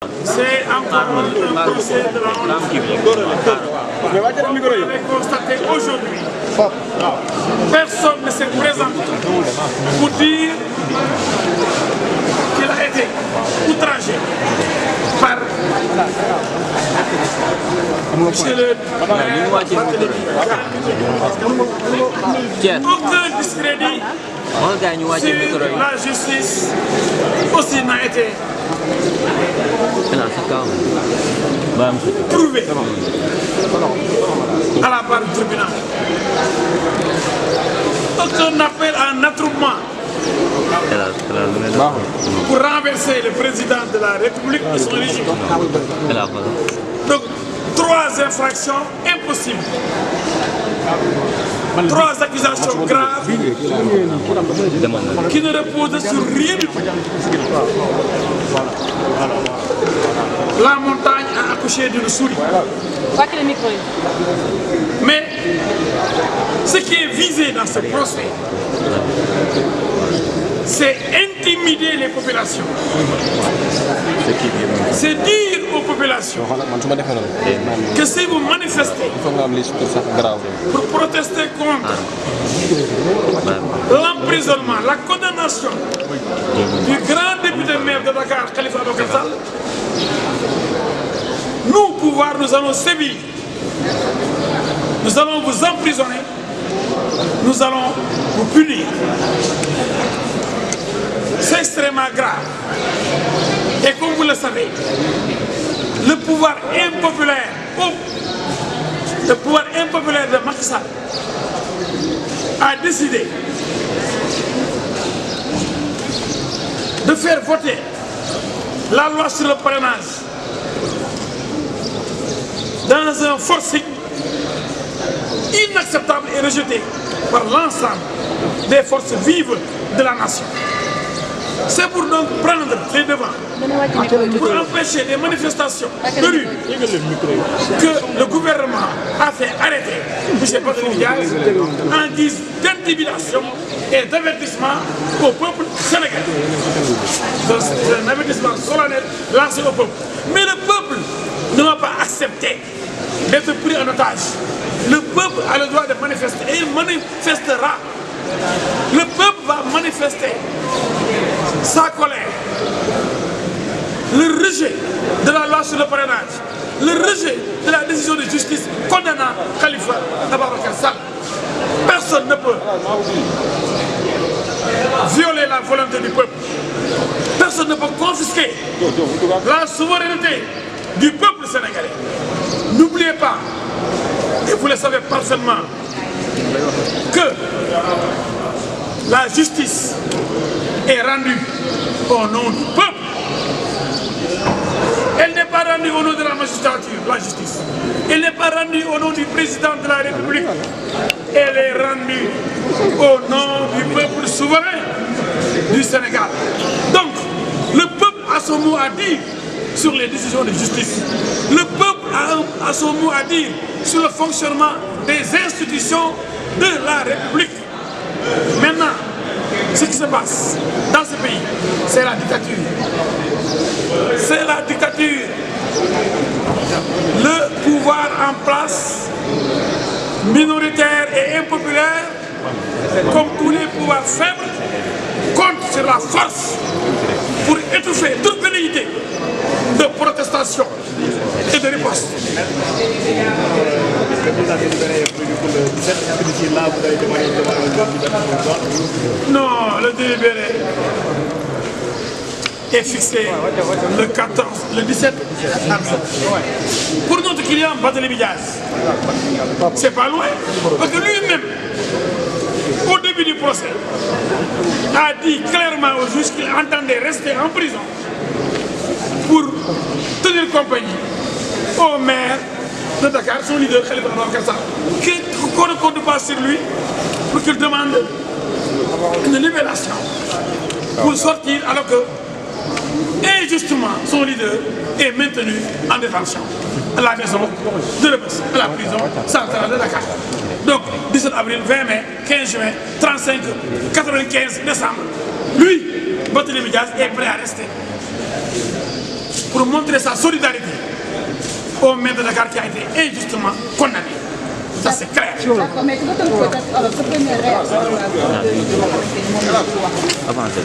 C'est encore un procès de la honte qu'on avait constaté aujourd'hui. Personne ne s'est présenté pour dire qu'il a été outragé par monsieur le aucun discrédit sur la justice aussi n'a été prouvé à la barre du tribunal. Aucun appel à un attroupement pour renverser le président de la République et son régime. Donc, 3 infractions impossibles. 3 accusations graves qui ne reposent sur rien du tout. La montagne a accouché d'une souris. Mais ce qui est visé dans ce procès, c'est intimider les populations. C'est dire aux populations que si vous manifestez pour protester contre l'emprisonnement, la condamnation du grand député maire de Dakar, Khalifa Ababacar Sall, nous, pouvoir, nous allons sévir. Nous allons vous emprisonner. Nous allons vous punir. C'est extrêmement grave. Et comme vous le savez, le pouvoir impopulaire de Macky Sall a décidé de faire voter la loi sur le parrainage dans un forcing inacceptable et rejeté par l'ensemble des forces vives de la nation. C'est pour donc prendre les devants, pour empêcher les manifestations de rue que le gouvernement a fait arrêter M. Barthélémy Dias en guise d'intimidation et d'avertissement au peuple sénégalais. C'est un avertissement solennel lancé au peuple. Mais le peuple ne va pas accepter d'être pris en otage. Le peuple a le droit de manifester et il manifestera. Le peuple va manifester sa colère, le rejet de la loi sur le parrainage, le rejet de la décision de justice condamnant Khalifa Ababacar Sall. Personne ne peut violer la volonté du peuple. Personne ne peut confisquer la souveraineté du peuple sénégalais. N'oubliez pas, et vous le savez parfaitement, que la justice est rendue au nom du peuple. Elle n'est pas rendue au nom de la magistrature, la justice. Elle n'est pas rendue au nom du président de la République. Elle est rendue au nom du peuple souverain du Sénégal. Donc, le peuple a son mot à dire sur les décisions de justice. Le peuple a son mot à dire sur le fonctionnement des institutions de la République. Maintenant, ce qui se passe dans ce pays, c'est la dictature. C'est la dictature. Le pouvoir en place, minoritaire et impopulaire, comme tous les pouvoirs faibles, compte sur la force pour étouffer toute velléité de protestation et de riposte. Non, le délibéré est fixé le 14, le 17 mars. Pour notre client Barthélémy Dias, c'est pas loin, parce que lui-même, au début du procès, a dit clairement au juge qu'il entendait rester en prison pour tenir compagnie au maire de Dakar, son leader Khalifa Ababacar Sall, qu'on ne compte pas sur lui pour qu'il demande une libération pour sortir alors que injustement son leader est maintenu en détention à la maison de Rebeuss, à la prison centrale de Dakar. Donc 17 avril, 20 mai, 15 juin, 35, 95 décembre. Lui, Barthélémy Dias est prêt à rester pour montrer sa solidarité au maire de Dakar qui a été injustement condamné. Ça c'est clair. D'accord, mais tu peux peut-être alors ce premier réaction. Avancez.